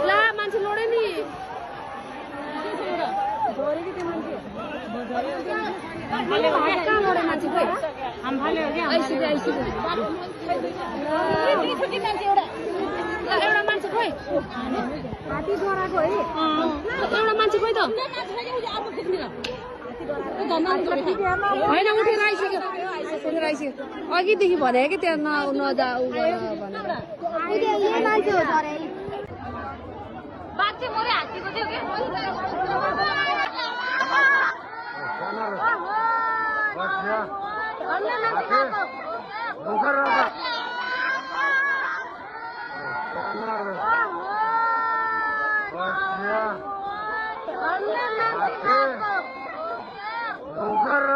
ला मान्छे लोडे नि कहाँ लोडे मान्छे खोइ एउटा मान्छे खोइ एउटा मान्छे खोइ त होइन उठेर आइसक्यो अघिदेखि भने कि त्यहाँ नजा उ Bukan